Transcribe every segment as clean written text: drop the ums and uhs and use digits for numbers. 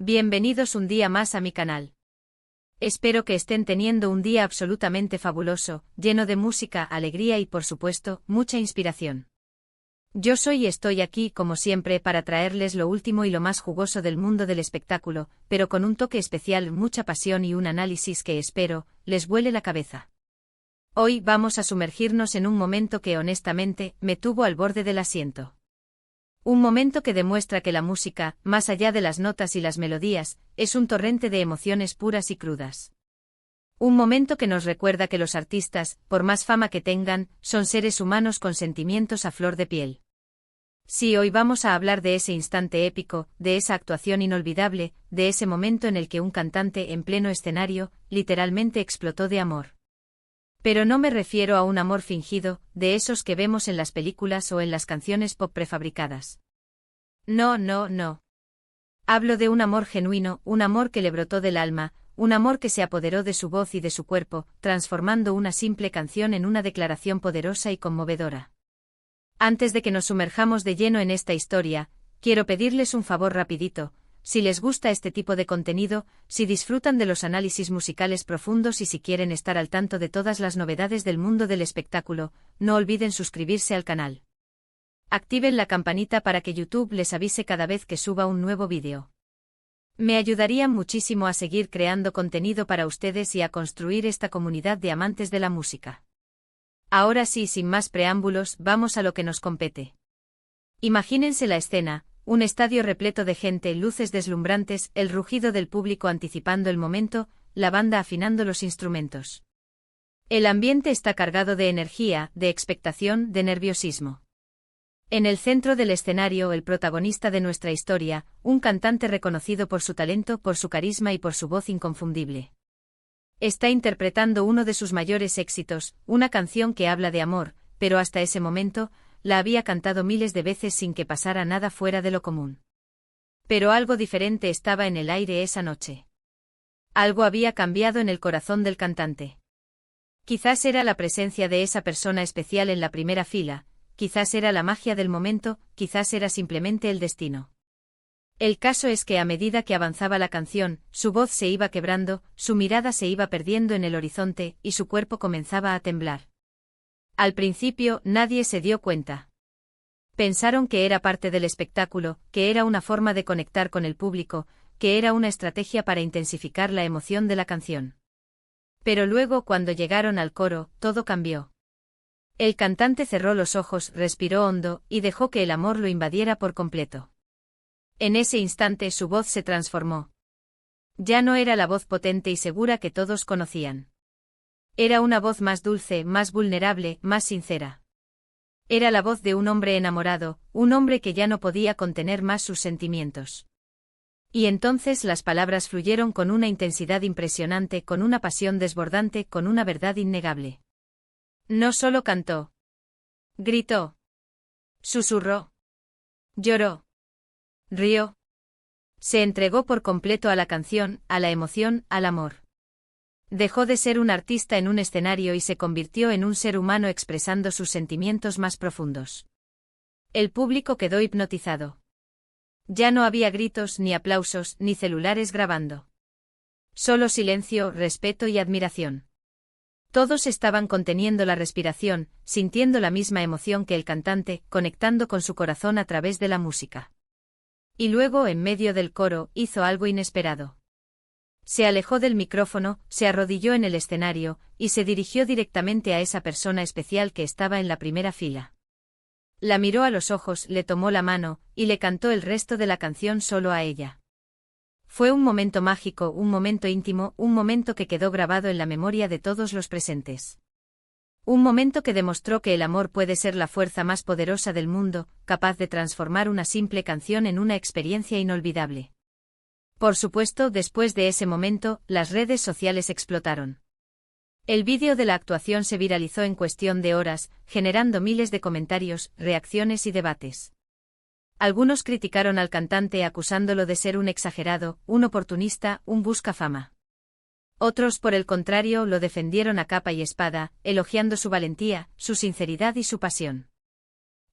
Bienvenidos un día más a mi canal. Espero que estén teniendo un día absolutamente fabuloso, lleno de música, alegría y por supuesto, mucha inspiración. Yo soy y estoy aquí como siempre para traerles lo último y lo más jugoso del mundo del espectáculo, pero con un toque especial, mucha pasión y un análisis que espero, les vuele la cabeza. Hoy vamos a sumergirnos en un momento que honestamente, me tuvo al borde del asiento. Un momento que demuestra que la música, más allá de las notas y las melodías, es un torrente de emociones puras y crudas. Un momento que nos recuerda que los artistas, por más fama que tengan, son seres humanos con sentimientos a flor de piel. Sí, hoy vamos a hablar de ese instante épico, de esa actuación inolvidable, de ese momento en el que un cantante en pleno escenario, literalmente explotó de amor. Pero no me refiero a un amor fingido, de esos que vemos en las películas o en las canciones pop prefabricadas. No, no, no. Hablo de un amor genuino, un amor que le brotó del alma, un amor que se apoderó de su voz y de su cuerpo, transformando una simple canción en una declaración poderosa y conmovedora. Antes de que nos sumerjamos de lleno en esta historia, quiero pedirles un favor rapidito. Si les gusta este tipo de contenido, si disfrutan de los análisis musicales profundos y si quieren estar al tanto de todas las novedades del mundo del espectáculo, no olviden suscribirse al canal. Activen la campanita para que YouTube les avise cada vez que suba un nuevo vídeo. Me ayudarían muchísimo a seguir creando contenido para ustedes y a construir esta comunidad de amantes de la música. Ahora sí, sin más preámbulos, vamos a lo que nos compete. Imagínense la escena. Un estadio repleto de gente, luces deslumbrantes, el rugido del público anticipando el momento, la banda afinando los instrumentos. El ambiente está cargado de energía, de expectación, de nerviosismo. En el centro del escenario, el protagonista de nuestra historia, un cantante reconocido por su talento, por su carisma y por su voz inconfundible. Está interpretando uno de sus mayores éxitos, una canción que habla de amor, pero hasta ese momento, la había cantado miles de veces sin que pasara nada fuera de lo común. Pero algo diferente estaba en el aire esa noche. Algo había cambiado en el corazón del cantante. Quizás era la presencia de esa persona especial en la primera fila, quizás era la magia del momento, quizás era simplemente el destino. El caso es que a medida que avanzaba la canción, su voz se iba quebrando, su mirada se iba perdiendo en el horizonte y su cuerpo comenzaba a temblar. Al principio, nadie se dio cuenta. Pensaron que era parte del espectáculo, que era una forma de conectar con el público, que era una estrategia para intensificar la emoción de la canción. Pero luego, cuando llegaron al coro, todo cambió. El cantante cerró los ojos, respiró hondo, y dejó que el amor lo invadiera por completo. En ese instante su voz se transformó. Ya no era la voz potente y segura que todos conocían. Era una voz más dulce, más vulnerable, más sincera. Era la voz de un hombre enamorado, un hombre que ya no podía contener más sus sentimientos. Y entonces las palabras fluyeron con una intensidad impresionante, con una pasión desbordante, con una verdad innegable. No solo cantó. Gritó. Susurró. Lloró. Rió. Se entregó por completo a la canción, a la emoción, al amor. Dejó de ser un artista en un escenario y se convirtió en un ser humano expresando sus sentimientos más profundos. El público quedó hipnotizado. Ya no había gritos, ni aplausos, ni celulares grabando. Solo silencio, respeto y admiración. Todos estaban conteniendo la respiración, sintiendo la misma emoción que el cantante, conectando con su corazón a través de la música. Y luego, en medio del coro, hizo algo inesperado. Se alejó del micrófono, se arrodilló en el escenario, y se dirigió directamente a esa persona especial que estaba en la primera fila. La miró a los ojos, le tomó la mano, y le cantó el resto de la canción solo a ella. Fue un momento mágico, un momento íntimo, un momento que quedó grabado en la memoria de todos los presentes. Un momento que demostró que el amor puede ser la fuerza más poderosa del mundo, capaz de transformar una simple canción en una experiencia inolvidable. Por supuesto, después de ese momento, las redes sociales explotaron. El vídeo de la actuación se viralizó en cuestión de horas, generando miles de comentarios, reacciones y debates. Algunos criticaron al cantante acusándolo de ser un exagerado, un oportunista, un buscafama. Otros, por el contrario, lo defendieron a capa y espada, elogiando su valentía, su sinceridad y su pasión.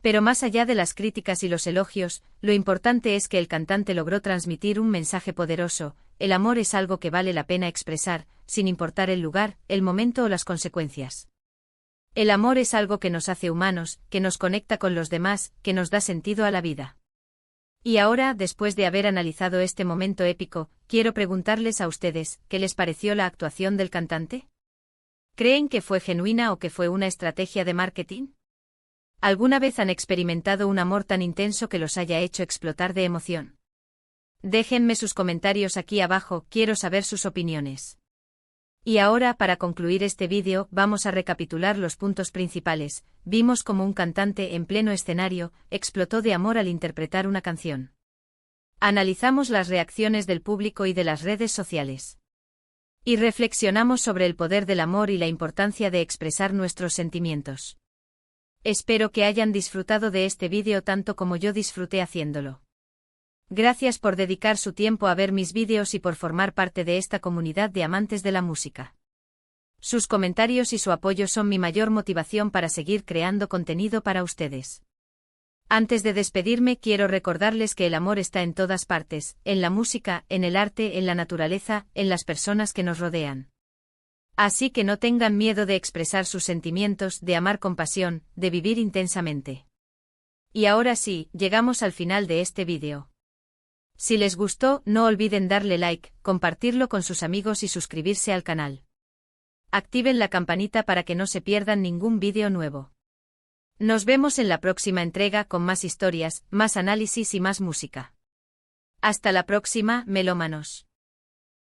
Pero más allá de las críticas y los elogios, lo importante es que el cantante logró transmitir un mensaje poderoso: el amor es algo que vale la pena expresar, sin importar el lugar, el momento o las consecuencias. El amor es algo que nos hace humanos, que nos conecta con los demás, que nos da sentido a la vida. Y ahora, después de haber analizado este momento épico, quiero preguntarles a ustedes, ¿qué les pareció la actuación del cantante? ¿Creen que fue genuina o que fue una estrategia de marketing? ¿Alguna vez han experimentado un amor tan intenso que los haya hecho explotar de emoción? Déjenme sus comentarios aquí abajo, quiero saber sus opiniones. Y ahora, para concluir este vídeo, vamos a recapitular los puntos principales. Vimos cómo un cantante en pleno escenario explotó de amor al interpretar una canción. Analizamos las reacciones del público y de las redes sociales. Y reflexionamos sobre el poder del amor y la importancia de expresar nuestros sentimientos. Espero que hayan disfrutado de este vídeo tanto como yo disfruté haciéndolo. Gracias por dedicar su tiempo a ver mis vídeos y por formar parte de esta comunidad de amantes de la música. Sus comentarios y su apoyo son mi mayor motivación para seguir creando contenido para ustedes. Antes de despedirme, quiero recordarles que el amor está en todas partes, en la música, en el arte, en la naturaleza, en las personas que nos rodean. Así que no tengan miedo de expresar sus sentimientos, de amar con pasión, de vivir intensamente. Y ahora sí, llegamos al final de este vídeo. Si les gustó, no olviden darle like, compartirlo con sus amigos y suscribirse al canal. Activen la campanita para que no se pierdan ningún vídeo nuevo. Nos vemos en la próxima entrega con más historias, más análisis y más música. Hasta la próxima, melómanos.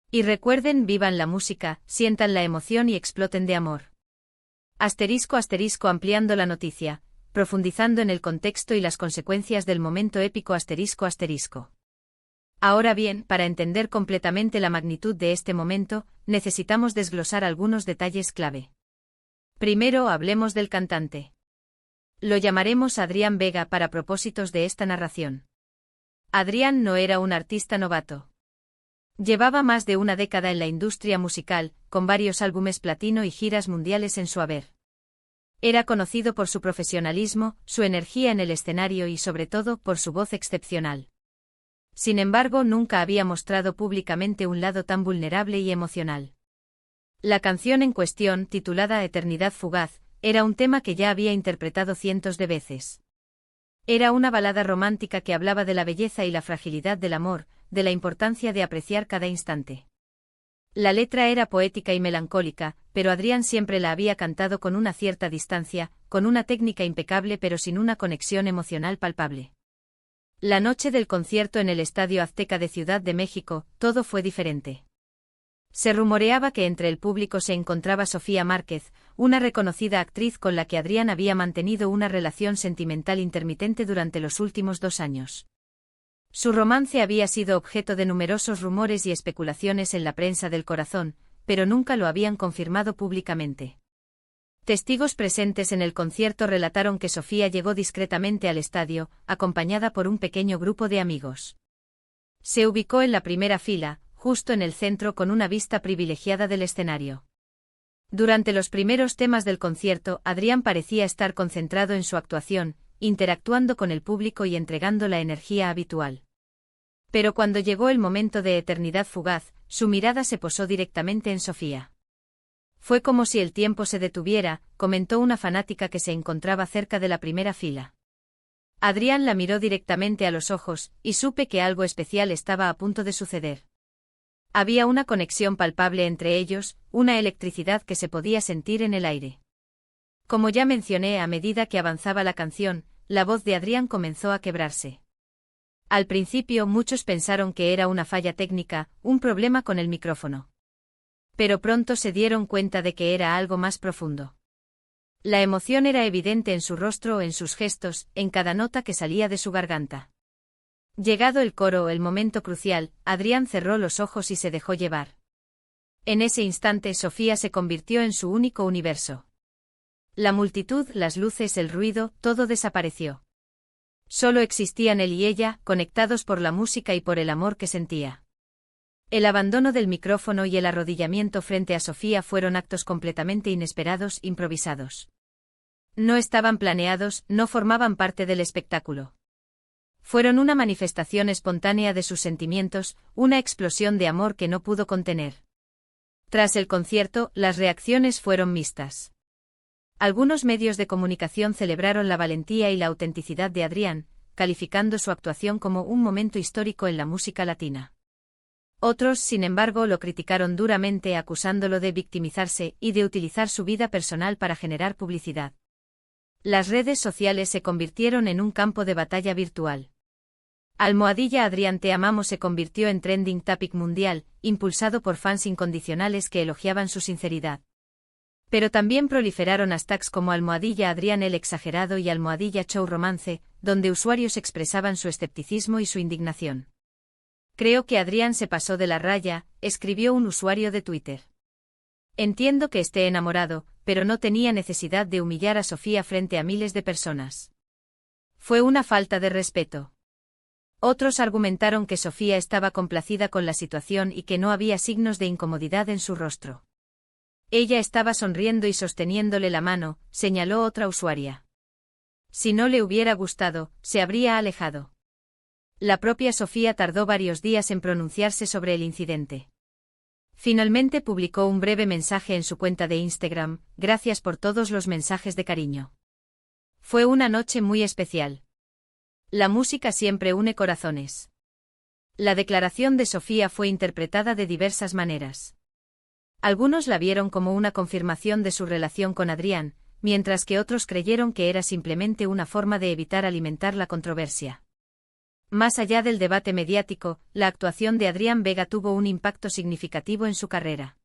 Y recuerden, vivan la música, sientan la emoción y exploten de amor. *** ampliando la noticia, profundizando en el contexto y las consecuencias del momento épico ***. Ahora bien, para entender completamente la magnitud de este momento, necesitamos desglosar algunos detalles clave. Primero hablemos del cantante. Lo llamaremos Adrián Vega para propósitos de esta narración. Adrián no era un artista novato. Llevaba más de una década en la industria musical, con varios álbumes platino y giras mundiales en su haber. Era conocido por su profesionalismo, su energía en el escenario y sobre todo por su voz excepcional. Sin embargo, nunca había mostrado públicamente un lado tan vulnerable y emocional. La canción en cuestión, titulada Eternidad Fugaz, era un tema que ya había interpretado cientos de veces. Era una balada romántica que hablaba de la belleza y la fragilidad del amor, de la importancia de apreciar cada instante. La letra era poética y melancólica, pero Adrián siempre la había cantado con una cierta distancia, con una técnica impecable pero sin una conexión emocional palpable. La noche del concierto en el Estadio Azteca de Ciudad de México, todo fue diferente. Se rumoreaba que entre el público se encontraba Sofía Márquez, una reconocida actriz con la que Adrián había mantenido una relación sentimental intermitente durante los últimos 2 años. Su romance había sido objeto de numerosos rumores y especulaciones en la prensa del corazón, pero nunca lo habían confirmado públicamente. Testigos presentes en el concierto relataron que Sofía llegó discretamente al estadio, acompañada por un pequeño grupo de amigos. Se ubicó en la primera fila, justo en el centro con una vista privilegiada del escenario. Durante los primeros temas del concierto, Adrián parecía estar concentrado en su actuación, interactuando con el público y entregando la energía habitual. Pero cuando llegó el momento de Eternidad Fugaz, su mirada se posó directamente en Sofía. Fue como si el tiempo se detuviera, comentó una fanática que se encontraba cerca de la primera fila. Adrián la miró directamente a los ojos, y supe que algo especial estaba a punto de suceder. Había una conexión palpable entre ellos, una electricidad que se podía sentir en el aire. Como ya mencioné, a medida que avanzaba la canción, la voz de Adrián comenzó a quebrarse. Al principio muchos pensaron que era una falla técnica, un problema con el micrófono. Pero pronto se dieron cuenta de que era algo más profundo. La emoción era evidente en su rostro, en sus gestos, en cada nota que salía de su garganta. Llegado el coro, el momento crucial, Adrián cerró los ojos y se dejó llevar. En ese instante Sofía se convirtió en su único universo. La multitud, las luces, el ruido, todo desapareció. Solo existían él y ella, conectados por la música y por el amor que sentía. El abandono del micrófono y el arrodillamiento frente a Sofía fueron actos completamente inesperados, improvisados. No estaban planeados, no formaban parte del espectáculo. Fueron una manifestación espontánea de sus sentimientos, una explosión de amor que no pudo contener. Tras el concierto, las reacciones fueron mixtas. Algunos medios de comunicación celebraron la valentía y la autenticidad de Adrián, calificando su actuación como un momento histórico en la música latina. Otros, sin embargo, lo criticaron duramente, acusándolo de victimizarse y de utilizar su vida personal para generar publicidad. Las redes sociales se convirtieron en un campo de batalla virtual. #Adrián te amamos se convirtió en trending topic mundial, impulsado por fans incondicionales que elogiaban su sinceridad. Pero también proliferaron hashtags como #Adrián el exagerado y #show romance, donde usuarios expresaban su escepticismo y su indignación. Creo que Adrián se pasó de la raya, escribió un usuario de Twitter. Entiendo que esté enamorado, pero no tenía necesidad de humillar a Sofía frente a miles de personas. Fue una falta de respeto. Otros argumentaron que Sofía estaba complacida con la situación y que no había signos de incomodidad en su rostro. Ella estaba sonriendo y sosteniéndole la mano, señaló otra usuaria. Si no le hubiera gustado, se habría alejado. La propia Sofía tardó varios días en pronunciarse sobre el incidente. Finalmente publicó un breve mensaje en su cuenta de Instagram: gracias por todos los mensajes de cariño. Fue una noche muy especial. La música siempre une corazones. La declaración de Sofía fue interpretada de diversas maneras. Algunos la vieron como una confirmación de su relación con Adrián, mientras que otros creyeron que era simplemente una forma de evitar alimentar la controversia. Más allá del debate mediático, la actuación de Adrián Vega tuvo un impacto significativo en su carrera.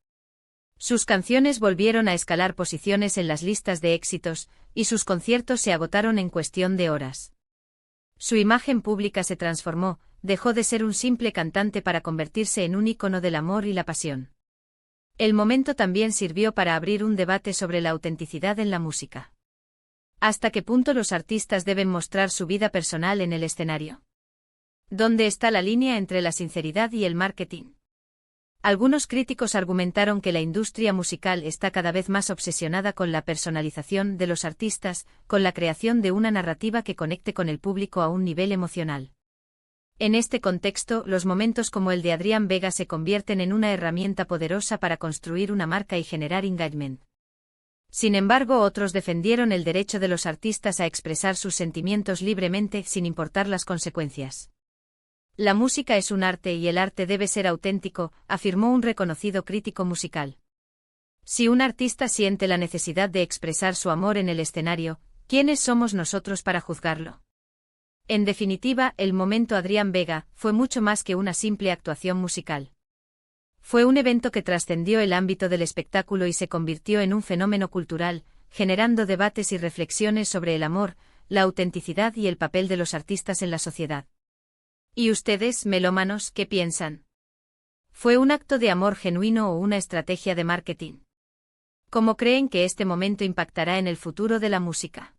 Sus canciones volvieron a escalar posiciones en las listas de éxitos, y sus conciertos se agotaron en cuestión de horas. Su imagen pública se transformó, dejó de ser un simple cantante para convertirse en un ícono del amor y la pasión. El momento también sirvió para abrir un debate sobre la autenticidad en la música. ¿Hasta qué punto los artistas deben mostrar su vida personal en el escenario? ¿Dónde está la línea entre la sinceridad y el marketing? Algunos críticos argumentaron que la industria musical está cada vez más obsesionada con la personalización de los artistas, con la creación de una narrativa que conecte con el público a un nivel emocional. En este contexto, los momentos como el de Adrián Vega se convierten en una herramienta poderosa para construir una marca y generar engagement. Sin embargo, otros defendieron el derecho de los artistas a expresar sus sentimientos libremente sin importar las consecuencias. La música es un arte y el arte debe ser auténtico, afirmó un reconocido crítico musical. Si un artista siente la necesidad de expresar su amor en el escenario, ¿quiénes somos nosotros para juzgarlo? En definitiva, el momento Adrián Vega fue mucho más que una simple actuación musical. Fue un evento que trascendió el ámbito del espectáculo y se convirtió en un fenómeno cultural, generando debates y reflexiones sobre el amor, la autenticidad y el papel de los artistas en la sociedad. ¿Y ustedes, melómanos, qué piensan? ¿Fue un acto de amor genuino o una estrategia de marketing? ¿Cómo creen que este momento impactará en el futuro de la música?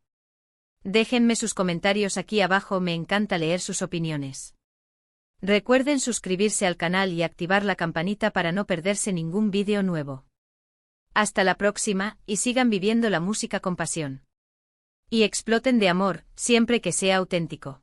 Déjenme sus comentarios aquí abajo, me encanta leer sus opiniones. Recuerden suscribirse al canal y activar la campanita para no perderse ningún vídeo nuevo. Hasta la próxima, y sigan viviendo la música con pasión. Y exploten de amor, siempre que sea auténtico.